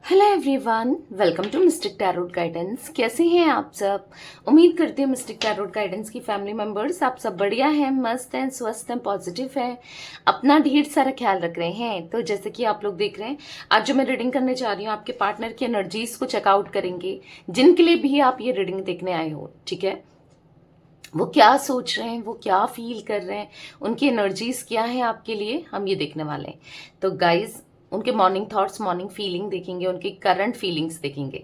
Hello everyone, welcome to mystic tarot guidance. कैसे हैं आप सब? उम्मीद करती हूँ मिस्टिक टैरोट गाइडेंस की फैमिली मेंबर्स आप सब बढ़िया हैं, मस्त हैं, स्वस्थ हैं, पॉजिटिव हैं, अपना ढेर सारा ख्याल रख रहे हैं। तो जैसे कि आप लोग देख रहे हैं, आज जो मैं रीडिंग करने जा रही हूँ आपके पार्टनर की एनर्जीज को चेकआउट करेंगे, जिनके लिए भी आप ये रीडिंग देखने आए हो। ठीक है, वो क्या सोच रहे हैं, वो क्या फील कर रहे हैं, उनकी एनर्जीज क्या है आपके लिए, हम ये देखने वाले हैं। तो गाइज, उनके मॉर्निंग थॉट्स, मॉर्निंग फीलिंग देखेंगे, उनकी करंट फीलिंग्स देखेंगे।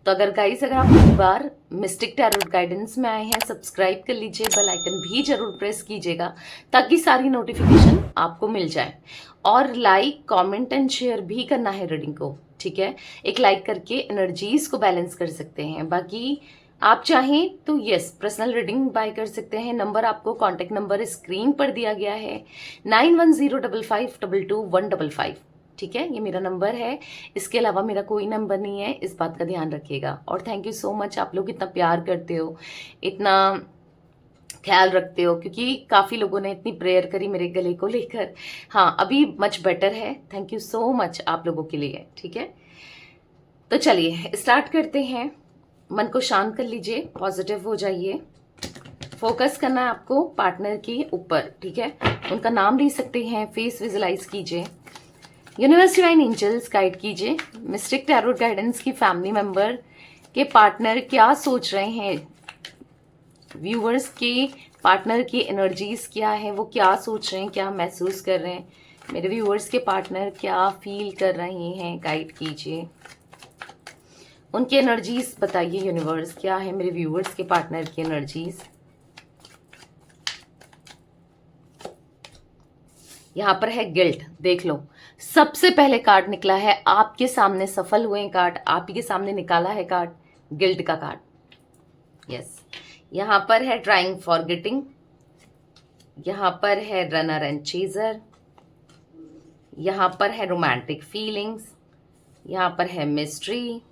तो अगर गाइज, अगर आप पहली बार मिस्टिक टैरोट गाइडेंस में आए हैं, सब्सक्राइब कर लीजिए, बेल आइकन भी जरूर प्रेस कीजिएगा ताकि सारी नोटिफिकेशन आपको मिल जाए। और लाइक, कमेंट एंड शेयर भी करना है रीडिंग को। ठीक है, एक लाइक करके एनर्जीज को बैलेंस कर सकते हैं। बाकी आप चाहें तो यस, पर्सनल रीडिंग बाय कर सकते हैं। नंबर आपको, कॉन्टेक्ट नंबर स्क्रीन पर दिया गया है 9105522155। ठीक है, ये मेरा नंबर है, इसके अलावा मेरा कोई नंबर नहीं है, इस बात का ध्यान रखिएगा। और थैंक यू सो मच, आप लोग इतना प्यार करते हो, इतना ख्याल रखते हो, क्योंकि काफ़ी लोगों ने इतनी प्रेयर करी मेरे गले को लेकर। हाँ, अभी मच बेटर है। थैंक यू सो मच आप लोगों के लिए। ठीक है, तो चलिए स्टार्ट करते हैं। मन को शांत कर लीजिए, पॉजिटिव हो जाइए। फोकस करना है आपको पार्टनर के ऊपर। ठीक है, उनका नाम ले सकते हैं, फेस विजुलाइज कीजिए। यूनिवर्स डिवाइन एंजल्स गाइड कीजिए, मिस्टिक टैरोट गाइडेंस की फैमिली मेंबर के पार्टनर क्या सोच रहे हैं, व्यूवर्स के पार्टनर की एनर्जीज क्या है, वो क्या सोच रहे हैं, क्या महसूस कर रहे हैं, मेरे व्यूवर्स के पार्टनर क्या फील कर रहे हैं, गाइड कीजिए। उनकी एनर्जीज बताइए यूनिवर्स, क्या है मेरे व्यूवर्स के पार्टनर की एनर्जीज। यहां पर है गिल्ट, देख लो। सबसे पहले कार्ड निकला है आपके सामने, सफल हुए कार्ड आप ही के सामने निकाला है कार्ड, गिल्ट का कार्ड। यस, यहां पर है ट्राइंग फॉरगेटिंग, यहां पर है रनर एंड चेजर, यहां पर है रोमांटिक फीलिंग्स, यहां पर है मिस्ट्री,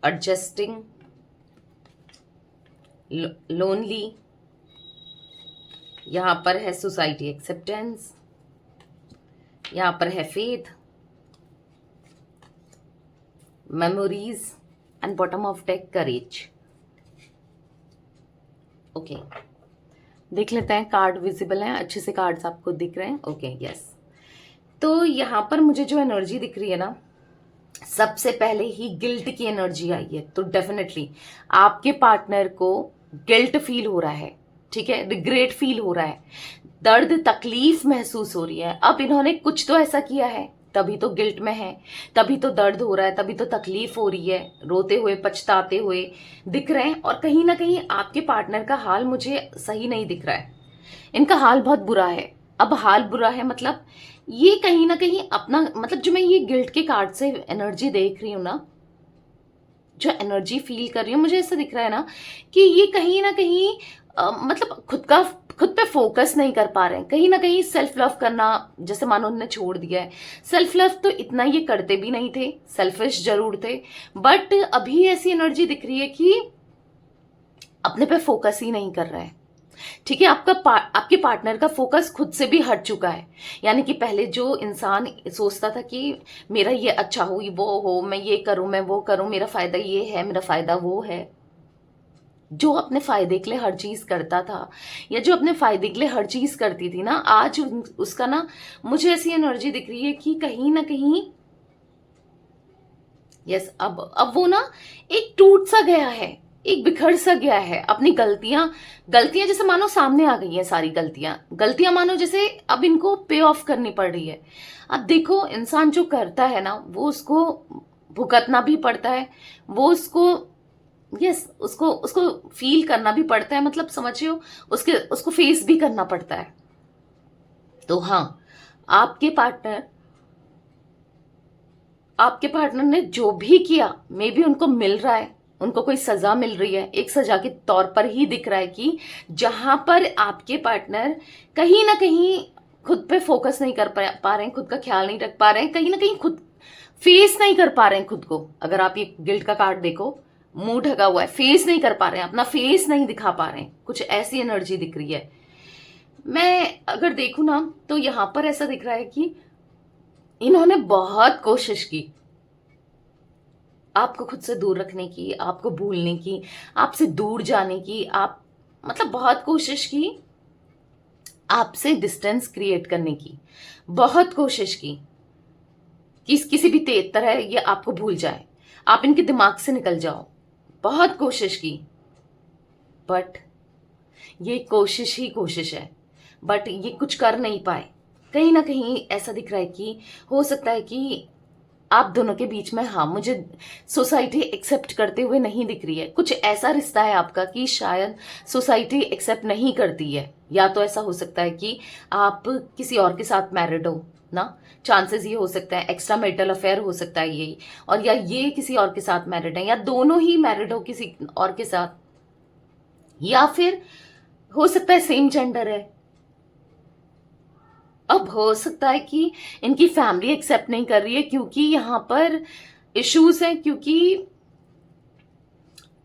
एडजस्टिंग, लोनली, यहां पर है सोसाइटी एक्सेप्टेंस, यहां पर है faith, memories and bottom of deck courage. Okay, देख लेते हैं कार्ड विजिबल है, अच्छे से कार्ड्स आपको दिख रहे हैं। ओके यस, तो यहां पर मुझे जो एनर्जी दिख रही है ना, सबसे पहले ही गिल्ट की एनर्जी आई है। तो डेफिनेटली आपके पार्टनर को गिल्ट फील हो रहा है। ठीक है, रिग्रेट फील हो रहा है, दर्द तकलीफ महसूस हो रही है। अब इन्होंने कुछ तो ऐसा किया है, तभी तो गिल्ट में है, तभी तो दर्द हो रहा है, तभी तो तकलीफ हो रही है, रोते हुए पछताते हुए दिख रहे हैं। और कहीं ना कहीं आपके पार्टनर का हाल मुझे सही नहीं दिख रहा है, इनका हाल बहुत बुरा है। अब हाल बुरा है मतलब ये कहीं ना कहीं अपना, मतलब जो मैं ये गिल्ट के कार्ड से एनर्जी देख रही हूं ना, जो एनर्जी फील कर रही हूँ, मुझे ऐसा दिख रहा है ना कि ये कहीं ना कहीं मतलब खुद पे फोकस नहीं कर पा रहे हैं। कहीं ना कहीं सेल्फ लव करना जैसे मानो उन्होंने छोड़ दिया है। सेल्फ लव तो इतना ये करते भी नहीं थे, सेल्फिश जरूर थे, बट अभी ऐसी एनर्जी दिख रही है कि अपने पे फोकस ही नहीं कर रहा है। ठीक है, आपके पार्टनर का फोकस खुद से भी हट चुका है। यानी कि पहले जो इंसान सोचता था कि मेरा ये अच्छा हो, वो हो, मैं ये करूं, मैं वो करूं, मेरा फायदा ये है, मेरा फायदा वो है, जो अपने फायदे के लिए हर चीज करता था, या जो अपने फायदे के लिए हर चीज करती थी ना, आज उसका ना, मुझे ऐसी एनर्जी दिख रही है कि कहीं ना कहीं यस, अब वो ना एक टूट सा गया है, एक बिखर सा गया है। अपनी गलतियां गलतियां जैसे मानो सामने आ गई हैं, सारी गलतियां मानो जैसे अब इनको पे ऑफ करनी पड़ रही है। अब देखो, इंसान जो करता है ना, वो उसको भुगतना भी पड़ता है, वो उसको यस उसको उसको फील करना भी पड़ता है, मतलब समझ रहे हो, उसको फेस भी करना पड़ता है। तो हाँ, आपके पार्टनर आपके पार्टनर ने जो भी किया, मे बी उनको मिल रहा है, उनको कोई सजा मिल रही है, एक सजा के तौर पर ही दिख रहा है कि जहां पर आपके पार्टनर कहीं ना कहीं खुद पे फोकस नहीं कर पा रहे हैं, खुद का ख्याल नहीं रख पा रहे हैं, कहीं ना कहीं खुद फेस नहीं कर पा रहे हैं खुद को। अगर आप ये गिल्ट का कार्ड देखो, मुंह ढका हुआ है, फेस नहीं कर पा रहे हैं, अपना फेस नहीं दिखा पा रहे हैं, कुछ ऐसी एनर्जी दिख रही है। मैं अगर देखूं ना, तो यहां पर ऐसा दिख रहा है कि इन्होंने बहुत कोशिश की आपको खुद से दूर रखने की, आपको भूलने की, आपसे दूर जाने की, आप मतलब बहुत कोशिश की आपसे डिस्टेंस क्रिएट करने की, बहुत कोशिश की कि किसी भी तरह ये आपको भूल जाए, आप इनके दिमाग से निकल जाओ, बहुत कोशिश की। बट ये कोशिश ही कोशिश है, बट ये कुछ कर नहीं पाए। कहीं ना कहीं ऐसा दिख रहा है कि हो सकता है कि आप दोनों के बीच में, हाँ, मुझे सोसाइटी एक्सेप्ट करते हुए नहीं दिख रही है। कुछ ऐसा रिश्ता है आपका कि शायद सोसाइटी एक्सेप्ट नहीं करती है। या तो ऐसा हो सकता है कि आप किसी और के साथ मैरिड हो ना, चांसेस ये हो सकता है, एक्स्ट्रा मैरिटल अफेयर हो सकता है ये, और या ये किसी और के साथ मैरिड है, या दोनों ही मैरिड हो किसी और के साथ, या फिर हो सकता है सेम जेंडर है। अब हो सकता है कि इनकी फैमिली एक्सेप्ट नहीं कर रही है क्योंकि यहां पर इश्यूज हैं, क्योंकि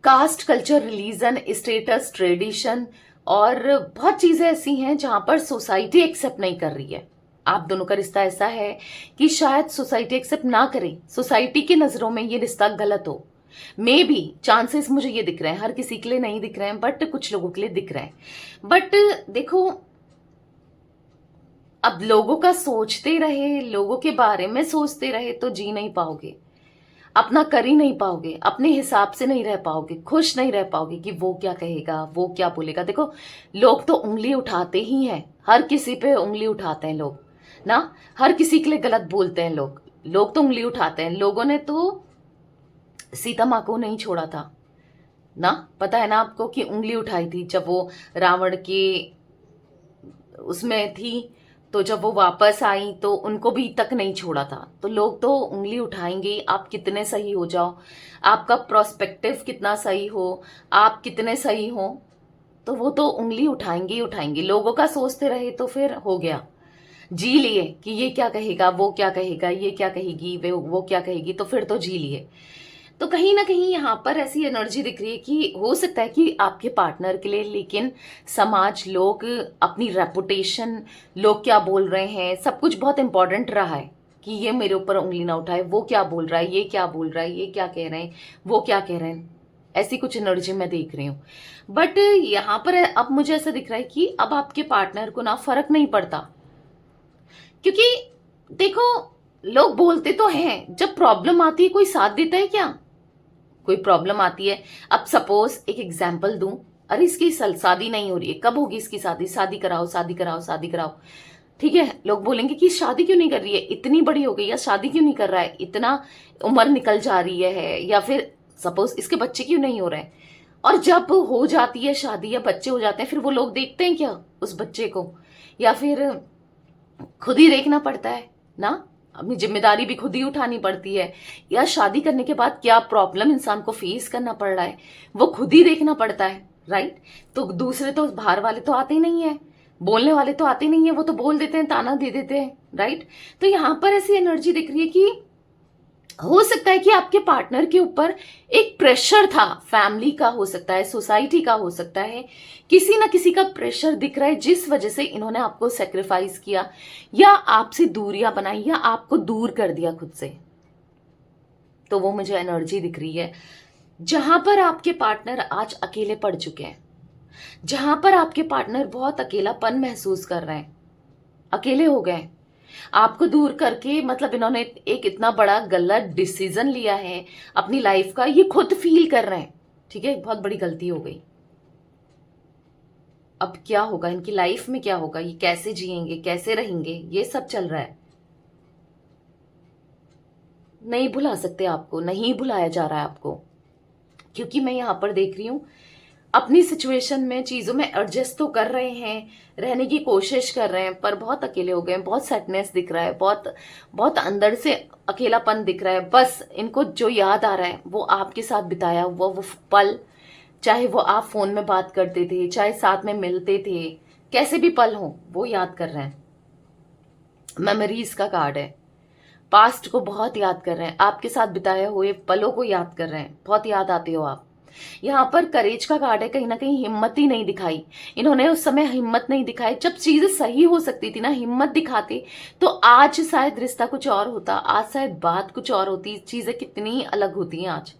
caste, culture, religion, status, tradition और बहुत चीजें ऐसी हैं जहां पर सोसाइटी एक्सेप्ट नहीं कर रही है। आप दोनों का रिश्ता ऐसा है कि शायद सोसाइटी एक्सेप्ट ना करे, सोसाइटी की नजरों में ये रिश्ता गलत हो। मे बी चांसेस मुझे ये दिख रहे हैं, हर किसी के लिए नहीं दिख रहे हैं, बट कुछ लोगों के लिए दिख रहे हैं। बट देखो, अब लोगों का सोचते रहे, लोगों के बारे में सोचते रहे तो जी नहीं पाओगे, अपना कर ही नहीं पाओगे, अपने हिसाब से नहीं रह पाओगे, खुश नहीं रह पाओगे कि वो क्या कहेगा, वो क्या बोलेगा। देखो, लोग तो उंगली उठाते ही हैं, हर किसी पे उंगली उठाते हैं लोग ना, हर किसी के लिए गलत बोलते हैं लोग, लोग तो उंगली उठाते हैं। लोगों ने तो सीता माँ को नहीं छोड़ा था ना, पता है ना आपको कि उंगली उठाई थी जब वो रावण के उसमें थी, तो जब वो वापस आई तो उनको भी तक नहीं छोड़ा था। तो लोग तो उंगली उठाएंगे, आप कितने सही हो जाओ, आपका प्रोस्पेक्टिव कितना सही हो, आप कितने सही हो, तो वो तो उंगली उठाएंगे ही उठाएंगे। लोगों का सोचते रहे तो फिर हो गया, जी लिए कि ये क्या कहेगा, वो क्या कहेगा, ये क्या कहेगी, वो क्या कहेगी, तो फिर तो जी लिए। तो कहीं ना कहीं यहाँ पर ऐसी एनर्जी दिख रही है कि हो सकता है कि आपके पार्टनर के लिए, लेकिन समाज, लोग, अपनी रेपुटेशन, लोग क्या बोल रहे हैं, सब कुछ बहुत इंपॉर्टेंट रहा है कि ये मेरे ऊपर उंगली ना उठाए, वो क्या बोल रहा है, ये क्या बोल रहा है, ये क्या कह रहे हैं, वो क्या कह रहे हैं, ऐसी कुछ एनर्जी मैं देख रही हूँ। बट यहाँ पर अब मुझे ऐसा दिख रहा है कि अब आपके पार्टनर को ना फर्क नहीं पड़ता, क्योंकि देखो, लोग बोलते तो हैं, जब प्रॉब्लम आती है कोई साथ देता है क्या? कोई प्रॉब्लम आती है, अब सपोज एक एग्जांपल दूं, अरे इसकी शादी नहीं हो रही है, कब होगी इसकी शादी, शादी कराओ, शादी कराओ, शादी कराओ। ठीक है, लोग बोलेंगे कि शादी क्यों नहीं कर रही है, इतनी बड़ी हो गई है, शादी क्यों नहीं कर रहा है, इतना उम्र निकल जा रही है, या फिर सपोज इसके बच्चे क्यों नहीं हो रहे हैं। और जब हो जाती है शादी या बच्चे हो जाते हैं, फिर वो लोग देखते हैं क्या उस बच्चे को, या फिर खुद ही देखना पड़ता है ना, अपनी जिम्मेदारी भी खुद ही उठानी पड़ती है, या शादी करने के बाद क्या प्रॉब्लम इंसान को फेस करना पड़ रहा है वो खुद ही देखना पड़ता है, राइट। तो दूसरे तो बाहर वाले तो आते ही नहीं है, बोलने वाले तो आते नहीं है, वो तो बोल देते हैं, ताना दे देते हैं, राइट। तो यहां पर ऐसी एनर्जी दिख रही है कि हो सकता है कि आपके पार्टनर के ऊपर एक प्रेशर था, फैमिली का हो सकता है, सोसाइटी का हो सकता है, किसी ना किसी का प्रेशर दिख रहा है जिस वजह से इन्होंने आपको सेक्रीफाइस किया, या आपसे दूरियां बनाई, या आपको दूर कर दिया खुद से। तो वो मुझे एनर्जी दिख रही है जहां पर आपके पार्टनर आज अकेले पड़ चुके हैं, जहां पर आपके पार्टनर बहुत अकेलापन महसूस कर रहे हैं, अकेले हो गए आपको दूर करके। मतलब इन्होंने एक इतना बड़ा गलत डिसीजन लिया है अपनी लाइफ का, ये खुद फील कर रहे हैं, ठीक है, बहुत बड़ी गलती हो गई। अब क्या होगा इनकी लाइफ में, क्या होगा, ये कैसे जिएंगे, कैसे रहेंगे, ये सब चल रहा है। नहीं भुला सकते आपको, नहीं भुलाया जा रहा है आपको, क्योंकि मैं यहां पर देख रही हूं अपनी सिचुएशन में, चीजों में एडजस्ट तो कर रहे हैं, रहने की कोशिश कर रहे हैं, पर बहुत अकेले हो गए हैं, बहुत सैडनेस दिख रहा है, बहुत बहुत अंदर से अकेलापन दिख रहा है। बस इनको जो याद आ रहा है वो आपके साथ बिताया हुआ वो पल, चाहे वो आप फोन में बात करते थे, चाहे साथ में मिलते थे, कैसे भी पल हो वो याद कर रहे हैं। मेमोरीज का कार्ड है, पास्ट को बहुत याद कर रहे हैं, आपके साथ बिताए हुए पलों को याद कर रहे हैं, बहुत याद आते हो आप। यहाँ पर करेज का कार्ड है, कहीं ना कहीं हिम्मत ही नहीं दिखाई इन्होंने, उस समय हिम्मत नहीं दिखाई जब चीजें सही हो सकती थी ना, हिम्मत दिखाते तो आज शायद रिश्ता कुछ और होता, आज शायद बात कुछ और होती, चीजें कितनी अलग होती हैं आज,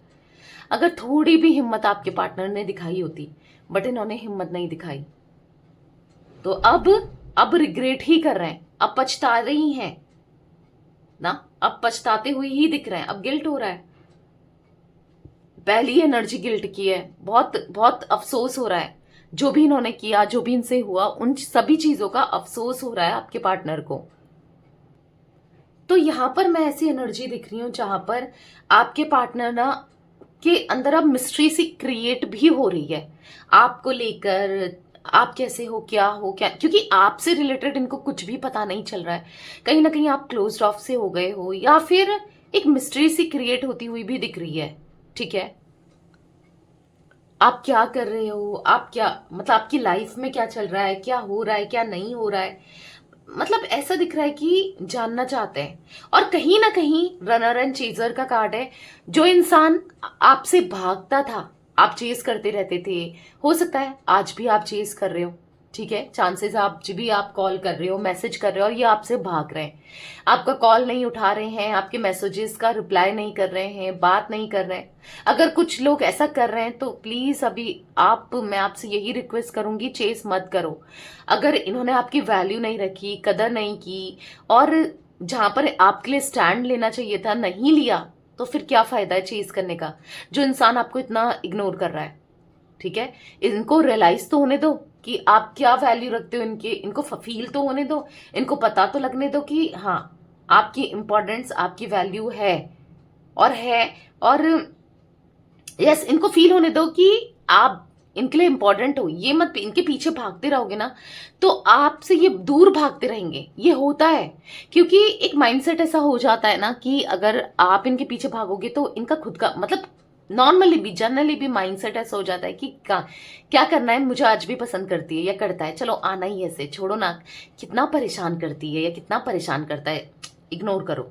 अगर थोड़ी भी हिम्मत आपके पार्टनर ने दिखाई होती, बट इन्होंने हिम्मत नहीं दिखाई। तो अब रिग्रेट ही कर रहे हैं, अब पछता रही हैं ना, अब पछताते हुए ही दिख रहे हैं, अब गिल्ट हो रहा है। पहली एनर्जी गिल्ट की है, बहुत बहुत अफसोस हो रहा है, जो भी इन्होंने किया, जो भी इनसे हुआ, उन सभी चीजों का अफसोस हो रहा है आपके पार्टनर को। तो यहां पर मैं ऐसी एनर्जी दिख रही हूं जहां पर आपके पार्टनर ना के अंदर अब मिस्ट्री सी क्रिएट भी हो रही है आपको लेकर, आप कैसे हो, क्या हो, क्या, क्योंकि आपसे रिलेटेड इनको कुछ भी पता नहीं चल रहा है, कहीं ना कहीं आप क्लोज ऑफ से हो गए हो, या फिर एक मिस्ट्री सी क्रिएट होती हुई भी दिख रही है। ठीक है, आप क्या कर रहे हो, आप क्या, मतलब आपकी लाइफ में क्या चल रहा है, क्या हो रहा है, क्या नहीं हो रहा है, मतलब ऐसा दिख रहा है कि जानना चाहते हैं। और कहीं ना कहीं रनर एंड चेजर का कार्ड है, जो इंसान आपसे भागता था, आप चेस करते रहते थे, हो सकता है आज भी आप चेस कर रहे हो। ठीक है, चांसेस आप जब भी आप कॉल कर रहे हो, मैसेज कर रहे हो और ये आपसे भाग रहे हैं, आपका कॉल नहीं उठा रहे हैं, आपके मैसेजेस का रिप्लाई नहीं कर रहे हैं, बात नहीं कर रहे हैं। अगर कुछ लोग ऐसा कर रहे हैं तो प्लीज अभी मैं आपसे यही रिक्वेस्ट करूंगी, चेस मत करो। अगर इन्होंने आपकी वैल्यू नहीं रखी, कदर नहीं की, और जहां पर आपके लिए स्टैंड लेना चाहिए था नहीं लिया, तो फिर क्या फायदा है चेज करने का, जो इंसान आपको इतना इग्नोर कर रहा है। ठीक है, इनको रियलाइज तो होने दो कि आप क्या वैल्यू रखते हो इनके, इनको फील तो होने दो, इनको पता तो लगने दो कि हाँ आपकी इंपॉर्टेंस, आपकी वैल्यू है, और यस, इनको फील होने दो कि आप इनके लिए इंपॉर्टेंट हो। ये मत, इनके पीछे भागते रहोगे ना तो आपसे ये दूर भागते रहेंगे, ये होता है, क्योंकि एक माइंडसेट ऐसा हो जाता है ना कि अगर आप इनके पीछे भागोगे तो इनका खुद का, मतलब नॉर्मली भी, जनरली भी माइंडसेट ऐसा हो जाता है कि क्या करना है, मुझे आज भी पसंद करती है या करता है, चलो आना ही ऐसे, छोड़ो ना, कितना परेशान करती है या कितना परेशान करता है, इग्नोर करो,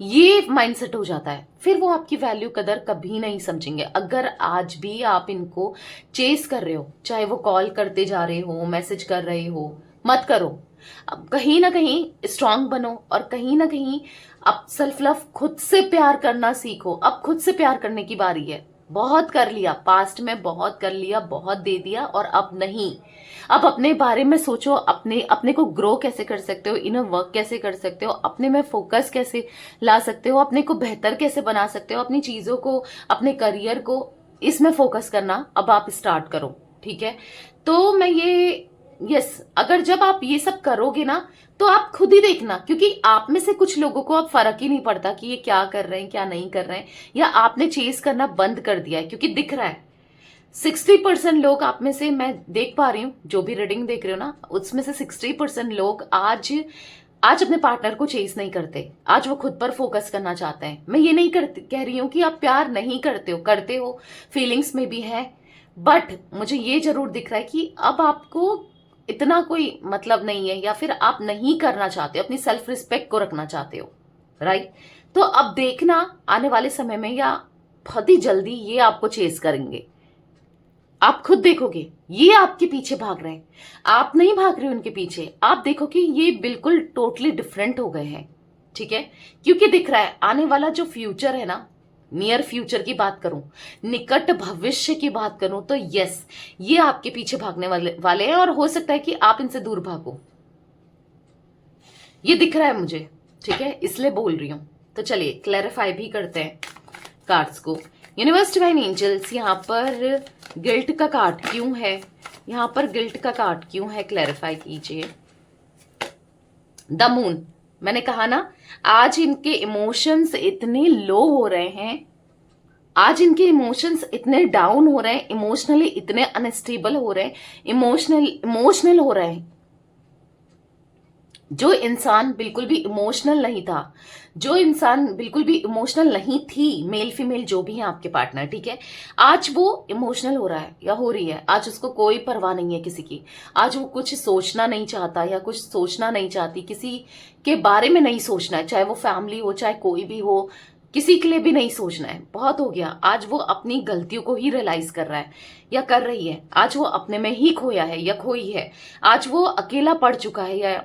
ये माइंडसेट हो जाता है। फिर वो आपकी वैल्यू, कदर कभी नहीं समझेंगे। अगर आज भी आप इनको चेस कर रहे हो, चाहे वो कॉल करते जा रहे हो, मैसेज कर रहे हो, मत करो। अब कहीं ना कहीं स्ट्रांग बनो, और कहीं ना कहीं अब सेल्फ लव, खुद से प्यार करना सीखो। अब खुद से प्यार करने की बारी है, बहुत कर लिया, पास्ट में बहुत कर लिया, बहुत दे दिया, और अब नहीं। अब अपने बारे में सोचो, अपने अपने को ग्रो कैसे कर सकते हो, इनर वर्क कैसे कर सकते हो, अपने में फोकस कैसे ला सकते हो, अपने को बेहतर कैसे बना सकते हो, अपनी चीजों को, अपने करियर को, इसमें फोकस करना अब आप स्टार्ट करो। ठीक है, तो मैं ये, यस, अगर जब आप ये सब करोगे ना तो आप खुद ही देखना, क्योंकि आप में से कुछ लोगों को अब फर्क ही नहीं पड़ता कि ये क्या कर रहे हैं, क्या नहीं कर रहे हैं, या आपने चेस करना बंद कर दिया है, क्योंकि दिख रहा है 60% लोग आप में से, मैं देख पा रही हूँ, जो भी रीडिंग देख रहे हो ना, उसमें से 60% लोग आज आज अपने पार्टनर को चेस नहीं करते, आज वो खुद पर फोकस करना चाहते हैं। मैं ये नहीं कह रही हूं कि आप प्यार नहीं करते हो, करते हो, फीलिंग्स में भी है, बट मुझे ये जरूर दिख रहा है कि अब आपको इतना कोई मतलब नहीं है, या फिर आप नहीं करना चाहते हो, अपनी सेल्फ रिस्पेक्ट को रखना चाहते हो, राइट। तो अब देखना आने वाले समय में या बहुत ही जल्दी ये आपको चेस करेंगे, आप खुद देखोगे ये आपके पीछे भाग रहे हैं, आप नहीं भाग रहे हो उनके पीछे, आप देखो कि ये बिल्कुल टोटली डिफरेंट हो गए हैं। ठीक है, क्योंकि दिख रहा है आने वाला जो फ्यूचर है ना, नियर फ्यूचर की बात करूं, निकट भविष्य की बात करूं, तो यस, ये आपके पीछे भागने वाले हैं, और हो सकता है कि आप इनसे दूर भागो, ये दिख रहा है मुझे। ठीक है, इसलिए बोल रही हूं। तो चलिए क्लैरिफाई भी करते हैं कार्ड्स को। यूनिवर्स, डिवाइन एंजल्स, यहाँ पर गिल्ट का कार्ड क्यों है, यहाँ पर गिल्ट का कार्ड क्यों है, क्लैरिफाई कीजिए। द मून, मैंने कहा ना, आज इनके इमोशंस इतने लो हो रहे हैं, आज इनके इमोशंस इतने डाउन हो रहे हैं, इमोशनली इतने अनस्टेबल हो रहे हैं, इमोशनल हो रहे हैं। जो इंसान बिल्कुल भी इमोशनल नहीं था, जो इंसान बिल्कुल भी इमोशनल नहीं थी, मेल फीमेल जो भी है आपके पार्टनर, ठीक है, आज वो इमोशनल हो रहा है या हो रही है। आज उसको कोई परवाह नहीं है किसी की, आज वो कुछ सोचना नहीं चाहता या कुछ सोचना नहीं चाहती, किसी के बारे में नहीं सोचना है, चाहे वो फैमिली हो, चाहे कोई भी हो, किसी के लिए भी नहीं सोचना है, बहुत हो गया। आज वो अपनी गलतियों को ही रियलाइज कर रहा है या कर रही है। आज वो अपने में ही खोया है या खोई है। आज वो अकेला पड़ चुका है या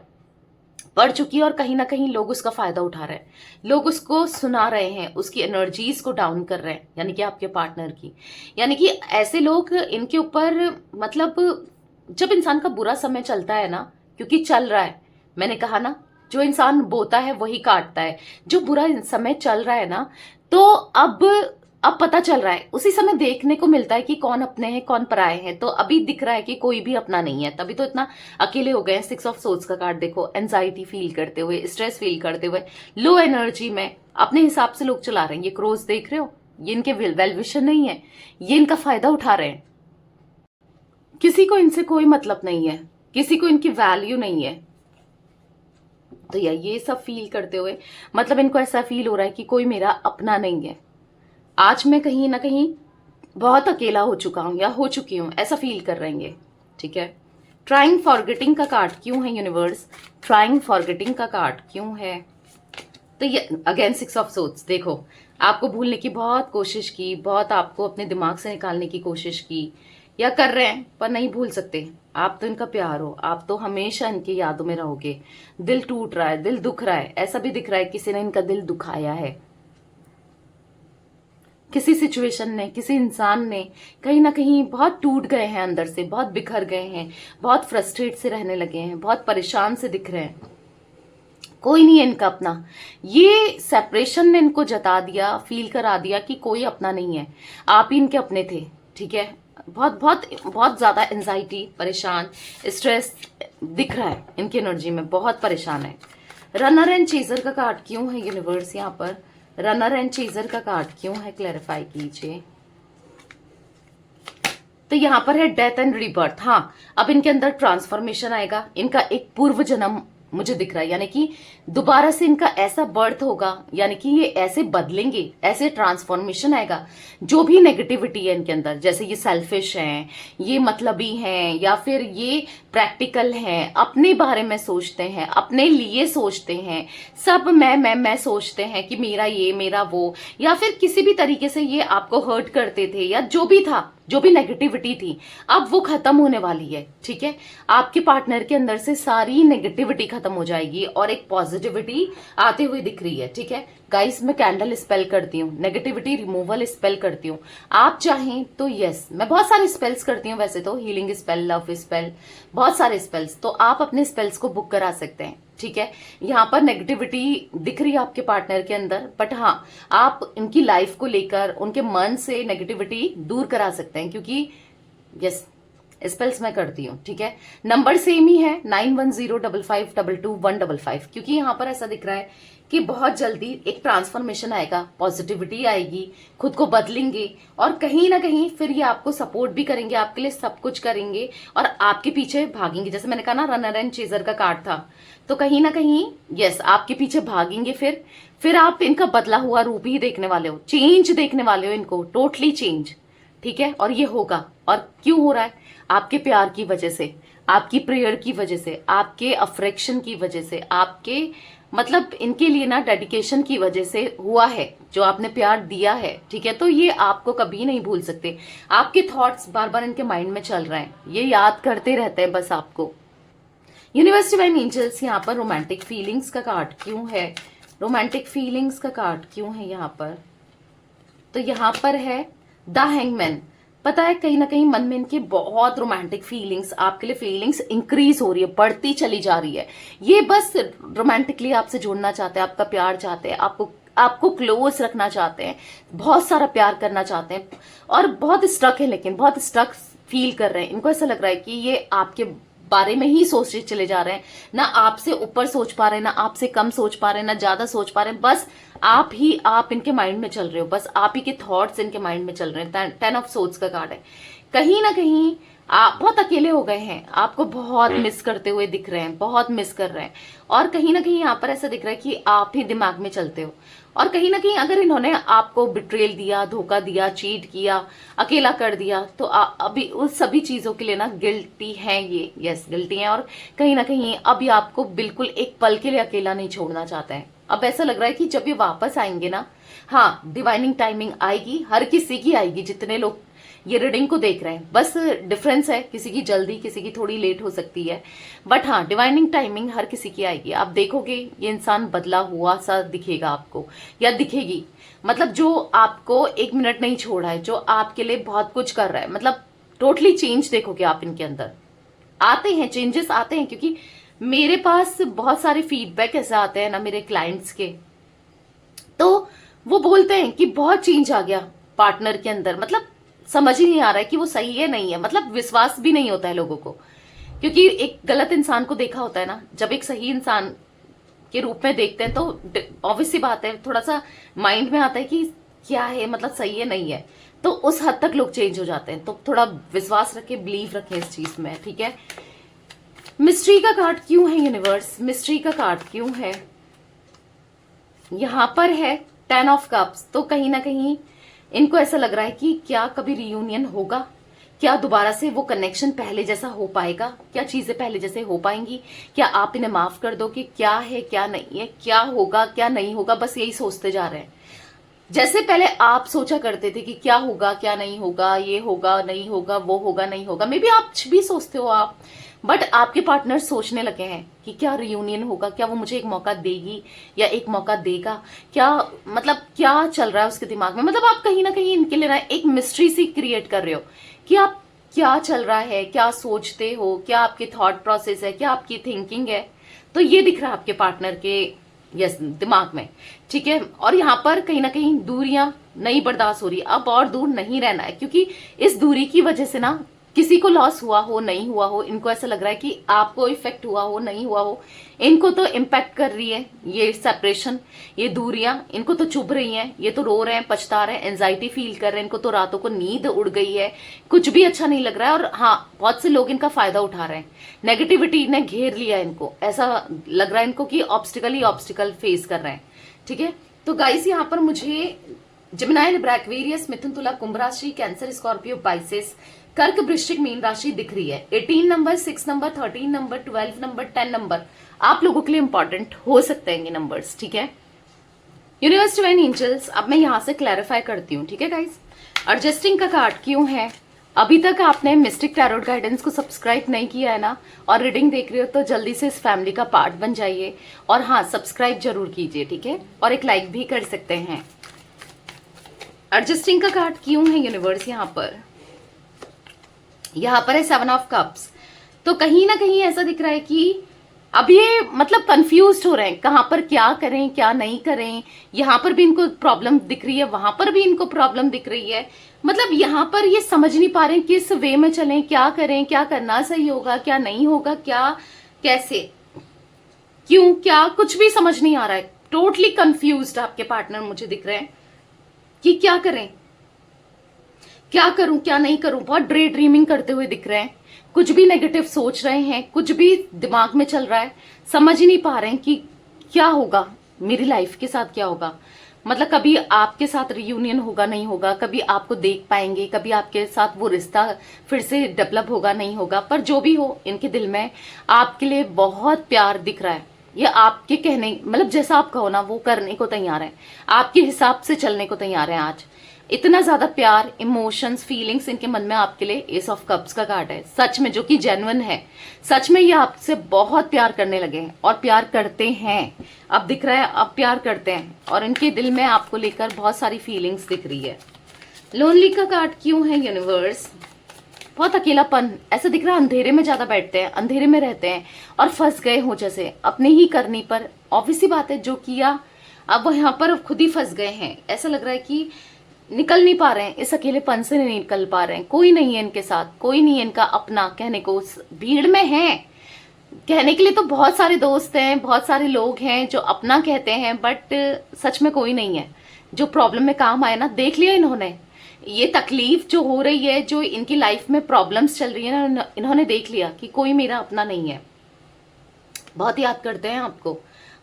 पड़ चुकी है, और कहीं ना कहीं लोग उसका फायदा उठा रहे हैं, लोग उसको सुना रहे हैं, उसकी एनर्जीज को डाउन कर रहे हैं, यानी कि आपके पार्टनर की। यानी कि ऐसे लोग, इनके ऊपर मतलब जब इंसान का बुरा समय चलता है ना, क्योंकि चल रहा है, मैंने कहा ना, जो इंसान बोता है वही काटता है। जो बुरा समय चल रहा है ना, तो अब पता चल रहा है, उसी समय देखने को मिलता है कि कौन अपने हैं कौन पराए हैं। तो अभी दिख रहा है कि कोई भी अपना नहीं है, तभी तो इतना अकेले हो गए हैं। 6 ऑफ सोर्ड्स का कार्ड देखो, एंजाइटी फील करते हुए, स्ट्रेस फील करते हुए, लो एनर्जी में अपने हिसाब से लोग चला रहे हैं। ये क्रोज देख रहे हो, ये इनके वेल विशन नहीं है, ये इनका फायदा उठा रहे हैं। किसी को इनसे कोई मतलब नहीं है, किसी को इनकी वैल्यू नहीं है। तो ये सब फील करते हुए मतलब इनको ऐसा फील हो रहा है कि कोई मेरा अपना नहीं है। आज मैं कहीं ना कहीं बहुत अकेला हो चुका हूं या हो चुकी हूं, ऐसा फील कर रहे हैं। ठीक है, ट्राइंग फॉरगेटिंग का कार्ड क्यों है यूनिवर्स? ट्राइंग फॉरगेटिंग का कार्ड क्यों है? तो ये अगेन 6 ऑफ सोर्ड्स देखो, आपको भूलने की बहुत कोशिश की, बहुत आपको अपने दिमाग से निकालने की कोशिश की या कर रहे हैं, पर नहीं भूल सकते। आप तो इनका प्यार हो, आप तो हमेशा इनकी यादों में रहोगे। दिल टूट रहा है, दिल दुख रहा है, ऐसा भी दिख रहा है किसी ने इनका दिल दुखाया है। किसी सिचुएशन ने, किसी इंसान ने कहीं ना कहीं बहुत टूट गए हैं, अंदर से बहुत बिखर गए हैं, बहुत फ्रस्ट्रेट से रहने लगे हैं, बहुत परेशान से दिख रहे हैं। कोई नहीं है इनका अपना। ये सेपरेशन ने इनको जता दिया, फील करा दिया कि कोई अपना नहीं है, आप ही इनके अपने थे। ठीक है, बहुत बहुत बहुत ज्यादा एंजाइटी, परेशान, स्ट्रेस दिख रहा है इनकी एनर्जी में, बहुत परेशान है। रनर एंड चेजर का कार्ड क्यों है यूनिवर्स? यहाँ पर रनर एंड चेजर का कार्ड क्यों है, क्लैरिफाई कीजिए। तो यहाँ पर है डेथ एंड रीबर्थ। हाँ, अब इनके अंदर ट्रांसफॉर्मेशन आएगा, इनका एक पूर्व जन्म मुझे दिख रहा है, यानी कि दोबारा से इनका ऐसा बर्थ होगा, यानी कि ये ऐसे बदलेंगे, ऐसे ट्रांसफॉर्मेशन आएगा। जो भी नेगेटिविटी है इनके अंदर, जैसे ये सेल्फिश हैं, ये मतलबी हैं, या फिर ये प्रैक्टिकल हैं, अपने बारे में सोचते हैं, अपने लिए सोचते हैं, सब मैं सोचते हैं कि मेरा ये मेरा वो, या फिर किसी भी तरीके से ये आपको हर्ट करते थे, या जो भी था, जो भी नेगेटिविटी थी, अब वो खत्म होने वाली है। ठीक है, आपके पार्टनर के अंदर से सारी नेगेटिविटी खत्म हो जाएगी और एक पॉजिटिविटी आते हुए दिख रही है। ठीक है गाइस, मैं कैंडल स्पेल करती हूँ, नेगेटिविटी रिमूवल स्पेल करती हूँ। आप चाहें तो यस, मैं बहुत सारे स्पेल्स करती हूँ वैसे तो, हीलिंग स्पेल, लव स्पेल, बहुत सारे स्पेल्स, तो आप अपने स्पेल्स को बुक करा सकते हैं। ठीक है, यहाँ पर नेगेटिविटी दिख रही है आपके पार्टनर के अंदर, बट हाँ, आप इनकी लाइफ को लेकर उनके मन से नेगेटिविटी दूर करा सकते हैं, क्योंकि यस, स्पेल्स मैं करती हूँ। ठीक है, नंबर सेम ही है 9105522155, क्योंकि यहाँ पर ऐसा दिख रहा है कि बहुत जल्दी एक ट्रांसफॉर्मेशन आएगा, पॉजिटिविटी आएगी, खुद को बदलेंगे, और कहीं ना कहीं फिर ये आपको सपोर्ट भी करेंगे, आपके लिए सब कुछ करेंगे और आपके पीछे भागेंगे। जैसे मैंने कहा ना, रनर एंड चेजर का कार्ड था, तो कहीं ना कहीं यस, आपके पीछे भागेंगे। फिर आप इनका बदला हुआ रूप ही देखने वाले हो, चेंज देखने वाले हो इनको, टोटली चेंज। ठीक है, और ये होगा, और क्यों हो रहा है? आपके प्यार की वजह से, आपकी प्रेयर की वजह से, आपके अफ्रेक्शन की वजह से, आपके मतलब इनके लिए ना डेडिकेशन की वजह से हुआ है, जो आपने प्यार दिया है। ठीक है, तो ये आपको कभी नहीं भूल सकते। आपके थॉट्स बार बार इनके माइंड में चल रहे हैं, ये याद करते रहते हैं बस आपको। यूनिवर्स डिवाइन एंजल्स, यहाँ पर रोमांटिक फीलिंग्स का कार्ड क्यों है? रोमांटिक फीलिंग्स का कार्ड क्यों है यहाँ पर? तो यहाँ पर है द हैंगमैन। पता है, कहीं ना कहीं मन में इनकी बहुत रोमांटिक फीलिंग्स, आपके लिए फीलिंग्स इंक्रीज हो रही है, बढ़ती चली जा रही है। ये बस रोमांटिकली आपसे जुड़ना चाहते हैं, आपका प्यार चाहते हैं, आपको क्लोज रखना चाहते हैं, बहुत सारा प्यार करना चाहते हैं, और बहुत स्टक है, लेकिन बहुत स्टक फील कर रहे हैं। इनको ऐसा लग रहा है कि ये आपके बारे में ही सोचते चले जा रहे हैं, ना आपसे ऊपर सोच पा रहे हैं, ना आपसे कम सोच पा रहे हैं, ना ज्यादा सोच पा रहे हैं, बस आप इनके माइंड में चल रहे हो, बस आप ही के थॉट्स इनके माइंड में चल रहे हैं। 10 ऑफ सोर्ड्स का कार्ड है। कहीं ना कहीं आप बहुत अकेले हो गए हैं, आपको बहुत मिस करते हुए दिख रहे हैं, बहुत मिस कर रहे हैं, और कहीं ना कहीं यहाँ पर ऐसा दिख रहा है कि आप ही दिमाग में चलते हो। और कहीं ना कहीं अगर इन्होंने आपको बिट्रेल दिया, धोखा दिया, चीट किया, अकेला कर दिया, तो अभी उस सभी चीजों के लिए ना गिल्टी है ये, यस गिल्टी है। और कहीं ना कहीं अभी आपको बिल्कुल एक पल के लिए अकेला नहीं छोड़ना चाहते हैं। अब ऐसा लग रहा है कि जब ये वापस आएंगे ना, हाँ डिवाइनिंग टाइमिंग आएगी, हर किसी की आएगी जितने लोग ये रीडिंग को देख रहे हैं। बस डिफरेंस है, किसी की जल्दी किसी की थोड़ी लेट हो सकती है, बट हाँ डिवाइनिंग टाइमिंग हर किसी की आएगी। आप देखोगे ये इंसान बदला हुआ सा दिखेगा आपको या दिखेगी, मतलब जो आपको एक मिनट नहीं छोड़ा है, जो आपके लिए बहुत कुछ कर रहा है, मतलब टोटली चेंज देखोगे आप इनके अंदर। आते हैं चेंजेस आते हैं, क्योंकि मेरे पास बहुत सारे फीडबैक ऐसे आते हैं ना मेरे क्लाइंट्स के, तो वो बोलते हैं कि बहुत चेंज आ गया पार्टनर के अंदर, मतलब समझ ही नहीं आ रहा है कि वो सही है नहीं है, मतलब विश्वास भी नहीं होता है लोगों को, क्योंकि एक गलत इंसान को देखा होता है ना, जब एक सही इंसान के रूप में देखते हैं तो ऑब्वियस सी बात है थोड़ा सा माइंड में आता है कि क्या है, मतलब सही है नहीं है, तो उस हद तक लोग चेंज हो जाते हैं। तो थोड़ा विश्वास रखें, बिलीव रखें इस चीज में, ठीक है। मिस्ट्री का कार्ड क्यों है यूनिवर्स, मिस्ट्री का कार्ड क्यों है? यहां पर है 10 ऑफ कप्स, तो कहीं ना कहीं इनको ऐसा लग रहा है कि क्या कभी रियूनियन होगा, क्या दोबारा से वो कनेक्शन पहले जैसा हो पाएगा, क्या चीजें पहले जैसे हो पाएंगी, क्या आप इन्हें माफ कर दो कि क्या है क्या नहीं है, क्या होगा क्या नहीं होगा, बस यही सोचते जा रहे हैं। जैसे पहले आप सोचा करते थे कि क्या होगा क्या नहीं होगा, ये होगा नहीं होगा, वो होगा नहीं होगा, मे बी आप भी सोचते हो आप, बट आपके पार्टनर सोचने लगे हैं कि क्या रियूनियन होगा, क्या वो मुझे एक मौका देगी या एक मौका देगा, क्या मतलब क्या चल रहा है उसके दिमाग में। मतलब आप कहीं ना कहीं इनके लिए ना एक मिस्ट्री सी क्रिएट कर रहे हो कि आप क्या चल रहा है, क्या सोचते हो, क्या आपके थॉट प्रोसेस है, क्या आपकी थिंकिंग है, तो ये दिख रहा है आपके पार्टनर के यस दिमाग में, ठीक है। और यहाँ पर कहीं ना कहीं दूरियां नहीं बर्दाश्त हो रही, अब और दूर नहीं रहना है, क्योंकि इस दूरी की वजह से ना किसी को लॉस हुआ हो नहीं हुआ हो, इनको ऐसा लग रहा है कि आपको इफेक्ट हुआ हो नहीं हुआ हो, इनको तो इम्पैक्ट कर रही है ये सेपरेशन, ये दूरियां इनको तो चुभ रही हैं, ये तो रो रहे हैं, पछता रहे हैं, एंजाइटी फील कर रहे हैं, इनको तो रातों को नींद उड़ गई है, कुछ भी अच्छा नहीं लग रहा है। और हाँ बहुत से लोग इनका फायदा उठा रहे हैं, नेगेटिविटी ने घेर लिया इनको, ऐसा लग रहा है इनको कि ऑब्स्टिकल ही ऑब्स्टिकल फेस कर रहे हैं, ठीक है। तो गाइस यहाँ पर मुझे जेमिनी, लिब्रा, एक्वेरियस, मिथुन, तुला, कुंभ राशि, कैंसर, स्कॉर्पियो, पाइसेस, कर्क, वृश्चिक, मीन राशि दिख रही है। 18 number, 6 number, 13 number, 12 number, 10 number आप लोगों के लिए इंपॉर्टेंट हो सकते हैं ये नंबर्स, ठीक है। यूनिवर्स, डिवाइन एंजल्स, अब मैं यहां से क्लैरिफाई करती हूँ, ठीक है गाइस। एडजस्टिंग का कार्ड क्यों है? अभी तक आपने मिस्टिक टैरोट गाइडेंस को सब्सक्राइब नहीं किया है ना, और रीडिंग देख रहे हो तो जल्दी से इस फैमिली का पार्ट बन जाइए, और हाँ सब्सक्राइब जरूर कीजिए, ठीक है, और एक लाइक भी कर सकते हैं। एडजस्टिंग का कार्ड क्यों है यूनिवर्स? यहाँ पर है 7 ऑफ कप्स, तो कहीं ना कहीं ऐसा दिख रहा है कि अब ये मतलब कंफ्यूज हो रहे हैं, कहां पर क्या करें क्या नहीं करें। यहां पर भी इनको प्रॉब्लम दिख रही है, वहां पर भी इनको प्रॉब्लम दिख रही है, मतलब यहां पर ये समझ नहीं पा रहे हैं किस वे में चलें, क्या करें, क्या करना सही होगा क्या नहीं होगा, क्या कैसे क्यों, क्या कुछ भी समझ नहीं आ रहा है। टोटली कंफ्यूज्ड आपके पार्टनर मुझे दिख रहे हैं कि क्या करें, क्या करूं क्या नहीं करूं, बहुत ड्रे ड्रीमिंग करते हुए दिख रहे हैं, कुछ भी नेगेटिव सोच रहे हैं, कुछ भी दिमाग में चल रहा है, समझ ही नहीं पा रहे हैं कि क्या होगा मेरी लाइफ के साथ, क्या होगा, मतलब कभी आपके साथ रियूनियन होगा नहीं होगा, कभी आपको देख पाएंगे, कभी आपके साथ वो रिश्ता फिर से डेवलप होगा नहीं होगा, पर जो भी हो इनके दिल में आपके लिए बहुत प्यार दिख रहा है। ये आपके कहने मतलब जैसा आप कहो ना वो करने को तैयार है, आपके हिसाब से चलने को तैयार है। आज इतना ज्यादा प्यार, इमोशंस, फीलिंग्स इनके मन में आपके लिए एस ऑफ कप्स का कार्ड है, सच में, जो कि जेन्युइन है। सच में ये आपसे बहुत प्यार करने लगे हैं और प्यार करते हैं, अब दिख रहा है अब प्यार करते हैं, और इनके दिल में आपको लेकर बहुत सारी फीलिंग्स दिख रही है। लोनली का कार्ड क्यों है यूनिवर्स? बहुत अकेलापन ऐसा दिख रहा है, अंधेरे में ज्यादा बैठते हैं, अंधेरे में रहते हैं और फंस गए हो जैसे अपने ही करनी पर। ऑब्वियस सी बात है, जो किया अब वो यहाँ पर खुद ही फंस गए हैं। ऐसा लग रहा है कि निकल नहीं पा रहे हैं, इस अकेलेपन से नहीं निकल पा रहे हैं, कोई नहीं है इनके साथ, कोई नहीं है इनका अपना कहने को, उस भीड़ में है कहने के लिए तो बहुत सारे दोस्त हैं, बहुत सारे लोग हैं जो अपना कहते हैं, बट सच में कोई नहीं है जो प्रॉब्लम में काम आए ना। देख लिया इन्होंने, ये तकलीफ जो हो रही है, जो इनकी लाइफ में प्रॉब्लम्स चल रही है ना, इन्होंने देख लिया कि कोई मेरा अपना नहीं है। बहुत याद करते हैं आपको,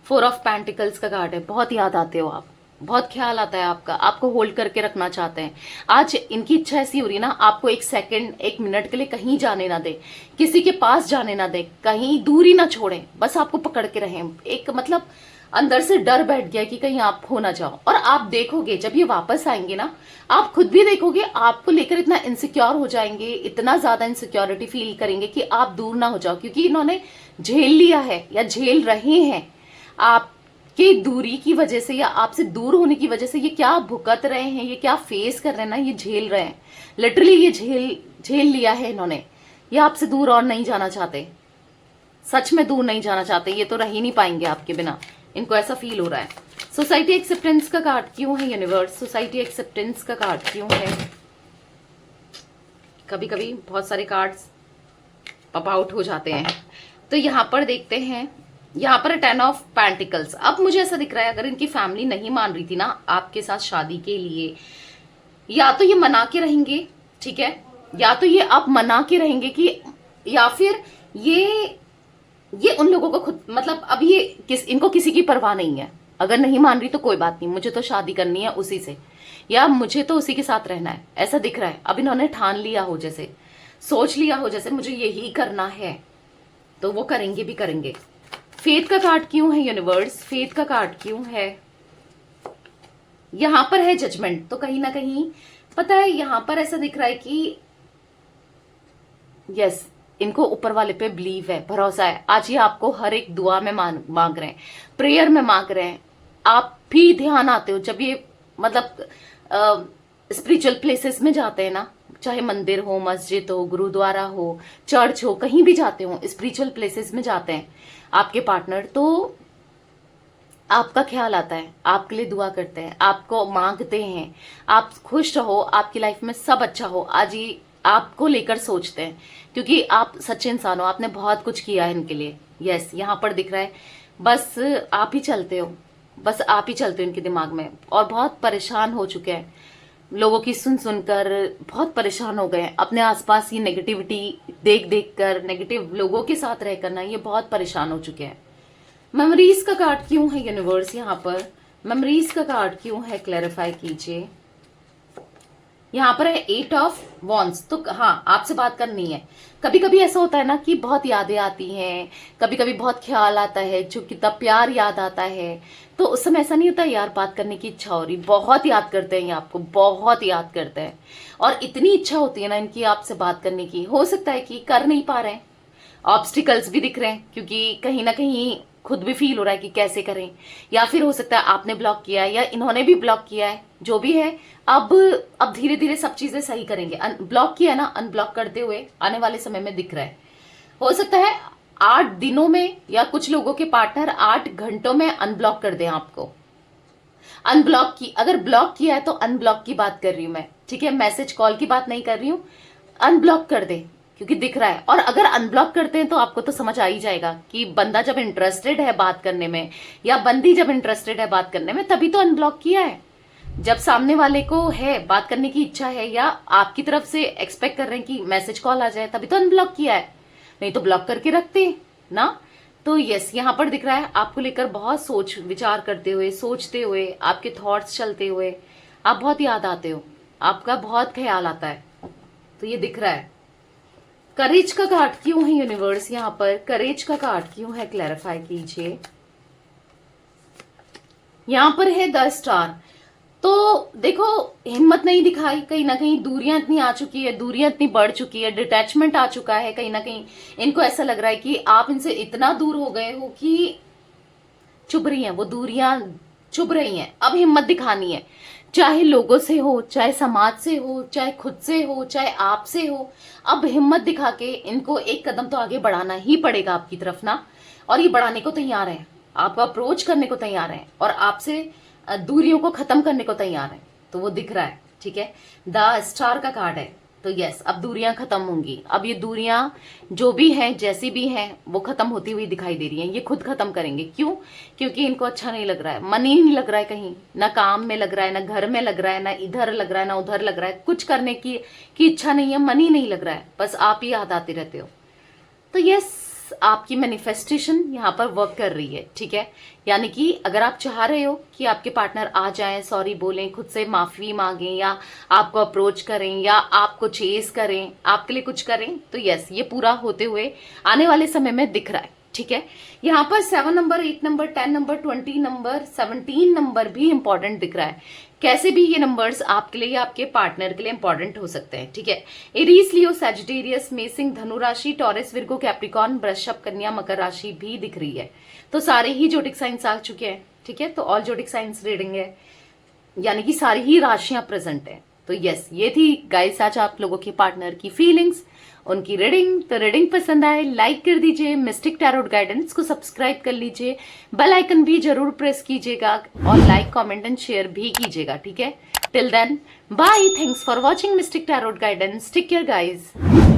4 ऑफ पेंटिकल्स का कार्ड है, बहुत याद आते हो आप, बहुत ख्याल आता है आपका, आपको होल्ड करके रखना चाहते हैं। आज इनकी इच्छा ऐसी हो रही है ना, आपको एक सेकंड, एक मिनट के लिए कहीं जाने ना दे, किसी के पास जाने ना दे, कहीं दूरी ना छोड़े, बस आपको पकड़ के रहें। एक मतलब अंदर से डर बैठ गया कि कहीं आप खो ना जाओ। और आप देखोगे जब ये वापस आएंगे ना, आप खुद भी देखोगे आपको लेकर इतना इनसिक्योर हो जाएंगे, इतना ज्यादा इनसिक्योरिटी फील करेंगे कि आप दूर ना हो जाओ, क्योंकि इन्होंने झेल लिया है या झेल रहे हैं आपकी दूरी की वजह से या आपसे दूर होने की वजह से। ये क्या भुगत रहे हैं, ये क्या फेस कर रहे हैं ना, ये झेल रहे हैं लिटरली। ये झेल लिया है इन्होंने। ये आपसे दूर और नहीं जाना चाहते, सच में दूर नहीं जाना चाहते। ये तो रह ही नहीं पाएंगे आपके बिना, इनको ऐसा फील हो रहा है। सोसाइटी एक्सेप्टेंस का कार्ड क्यों है यूनिवर्स? सोसाइटी एक्सेप्टेंस का कार्ड क्यों है? कभी कभी बहुत सारे कार्ड्स पॉप आउट हो जाते हैं। तो यहाँ पर देखते हैं, यहाँ पर 10 ऑफ पेंटिकल्स। अब मुझे ऐसा दिख रहा है अगर इनकी फैमिली नहीं मान रही थी ना आपके साथ शादी के लिए, या तो ये मना के रहेंगे, ठीक है, या तो ये अब मना के रहेंगे कि, या फिर ये उन लोगों को खुद, मतलब अब ये इनको किसी की परवाह नहीं है। अगर नहीं मान रही तो कोई बात नहीं, मुझे तो शादी करनी है उसी से, या मुझे तो उसी के साथ रहना है, ऐसा दिख रहा है। अब इन्होंने ठान लिया हो, जैसे सोच लिया हो जैसे मुझे यही करना है, तो वो करेंगे भी करेंगे। फेथ का कार्ड क्यों है यूनिवर्स? फेथ का कार्ड क्यों है? यहां पर है जजमेंट। तो कहीं ना कहीं पता है यहां पर ऐसा दिख रहा है कि यस, इनको ऊपर वाले पे बिलीव है, भरोसा है। आज ये आपको हर एक दुआ में मांग रहे हैं, प्रेयर में मांग रहे हैं। आप भी ध्यान आते हो जब ये मतलब स्पिरिचुअल प्लेसेस में जाते हैं ना, चाहे मंदिर हो, मस्जिद हो, गुरुद्वारा हो, चर्च हो, कहीं भी जाते हो, स्पिरिचुअल प्लेसेस में जाते हैं आपके पार्टनर, तो आपका ख्याल आता है, आपके लिए दुआ करते हैं, आपको मांगते हैं, आप खुश रहो, आपकी लाइफ में सब अच्छा हो। आज ये आपको लेकर सोचते हैं, क्योंकि आप सच्चे इंसान हो, आपने बहुत कुछ किया है इनके लिए। यस, यहाँ पर दिख रहा है बस आप ही चलते हो, बस आप ही चलते हो इनके दिमाग में। और बहुत परेशान हो चुके हैं, लोगों की सुन सुनकर बहुत परेशान हो गए हैं। अपने आसपास ये नेगेटिविटी देख देख कर, नेगेटिव लोगों के साथ रहकर ना ये बहुत परेशान हो चुके हैं। मेमोरीज का कार्ड क्यों है यूनिवर्स? यहाँ पर मेमोरीज का कार्ड क्यों है? क्लैरिफाई कीजिए। यहाँ पर है 8 ऑफ वॉन्ड्स। तो हाँ, आपसे बात करनी है। कभी कभी ऐसा होता है ना कि बहुत यादें आती हैं, कभी कभी बहुत ख्याल आता है, जो कितना प्यार याद आता है, तो उस समय ऐसा नहीं होता यार बात करने की इच्छा हो रही, बहुत याद करते हैं ये आपको, बहुत याद करते हैं। और इतनी इच्छा होती है ना इनकी आपसे बात करने की, हो सकता है कि कर नहीं पा रहे हैं, ऑब्स्टिकल्स भी दिख रहे हैं, क्योंकि कहीं ना कहीं खुद भी फील हो रहा है कि कैसे करें, या फिर हो सकता है आपने ब्लॉक किया है या इन्होंने भी ब्लॉक किया है, जो भी है। अब धीरे धीरे सब चीजें सही करेंगे। ब्लॉक किया ना, अनब्लॉक करते हुए आने वाले समय में दिख रहा है। हो सकता है 8 दिनों में, या कुछ लोगों के पार्टनर 8 घंटों में अनब्लॉक कर दें आपको। अनब्लॉक की, अगर ब्लॉक किया है तो अनब्लॉक की बात कर रही हूं मैं, ठीक है, मैसेज कॉल की बात नहीं कर रही हूं। अनब्लॉक कर दे, क्योंकि दिख रहा है। और अगर अनब्लॉक करते हैं तो आपको तो समझ आ ही जाएगा कि बंदा जब इंटरेस्टेड है बात करने में, या बंदी जब इंटरेस्टेड है बात करने में, तभी तो अनब्लॉक किया है। जब सामने वाले को है बात करने की इच्छा है, या आपकी तरफ से एक्सपेक्ट कर रहे हैं कि मैसेज कॉल आ जाए, तभी तो अनब्लॉक किया है, नहीं तो ब्लॉक करके रखते ना। तो यस, यहाँ पर दिख रहा है आपको लेकर बहुत सोच विचार करते हुए, सोचते हुए, आपके थॉट्स चलते हुए आप बहुत याद आते हो, आपका बहुत ख्याल आता है, तो ये दिख रहा है। करेज का कार्ड क्यों है यूनिवर्स? यहाँ पर करेज का कार्ड क्यों है? क्लैरिफाई कीजिए। यहाँ पर है द स्टार। तो देखो, हिम्मत नहीं दिखाई, कहीं ना कहीं दूरियां इतनी आ चुकी है, दूरियां इतनी बढ़ चुकी है, डिटैचमेंट आ चुका है। कहीं ना कहीं इनको ऐसा लग रहा है कि आप इनसे इतना दूर हो गए हो कि चुभ रही हैं वो दूरियां, चुभ रही हैं। अब हिम्मत दिखानी है, चाहे लोगों से हो, चाहे समाज से हो, चाहे खुद से हो, चाहे आपसे हो। अब हिम्मत दिखा के इनको एक कदम तो आगे बढ़ाना ही पड़ेगा आपकी तरफ ना, और ये बढ़ाने को तैयार है, आपको अप्रोच करने को तैयार है, और आपसे दूरियों को खत्म करने को तैयार है। तो वो दिख रहा है, ठीक है, द स्टार का कार्ड है। तो यस, अब दूरियां खत्म होंगी। अब ये दूरियां जो भी हैं, जैसी भी हैं, वो खत्म होती हुई दिखाई दे रही हैं। ये खुद खत्म करेंगे। क्यों? क्योंकि इनको अच्छा नहीं लग रहा है, मन ही नहीं लग रहा है कहीं, ना काम में लग रहा है, ना घर में लग रहा है, ना इधर लग रहा है, ना उधर लग रहा है। कुछ करने की इच्छा नहीं है, मन ही नहीं लग रहा है, बस आप ही याद आते रहते हो। तो यस, आपकी मैनिफेस्टेशन यहाँ पर वर्क कर रही है, ठीक है। यानी कि अगर आप चाह रहे हो कि आपके पार्टनर आ जाएं, सॉरी बोलें, खुद से माफी मांगें, या आपको अप्रोच करें, या आपको चेस करें, आपके लिए कुछ करें, तो यस, ये पूरा होते हुए आने वाले समय में दिख रहा है, ठीक है। यहाँ पर 7 number, 8 number, 10 number, 20 number, 17 number भी इंपॉर्टेंट दिख रहा है। कैसे भी ये नंबर्स आपके लिए या आपके पार्टनर के लिए इंपॉर्टेंट हो सकते हैं, ठीक है। एरीज, लियो, सैजिटेरियस, मेसिंग, धनु राशि, टॉरस, विर्गो, कैप्रिकॉर्न, वृषभ, कन्या, मकर राशि भी दिख रही है। तो सारे ही जोडिक साइंस आ चुके हैं, ठीक है। तो ऑल जोडिक साइंस रीडिंग है, यानी कि सारी ही राशियां प्रेजेंट है। तो यस, ये थी गाइस आज आप लोगों के पार्टनर की फीलिंग्स, उनकी रीडिंग। तो रीडिंग पसंद आए लाइक कर दीजिए, मिस्टिक टैरोट गाइडेंस को सब्सक्राइब कर लीजिए, बेल आइकन भी जरूर प्रेस कीजिएगा और लाइक कमेंट एंड शेयर भी कीजिएगा, ठीक है। Till then bye, thanks for watching mystic tarot guidance, take care guys.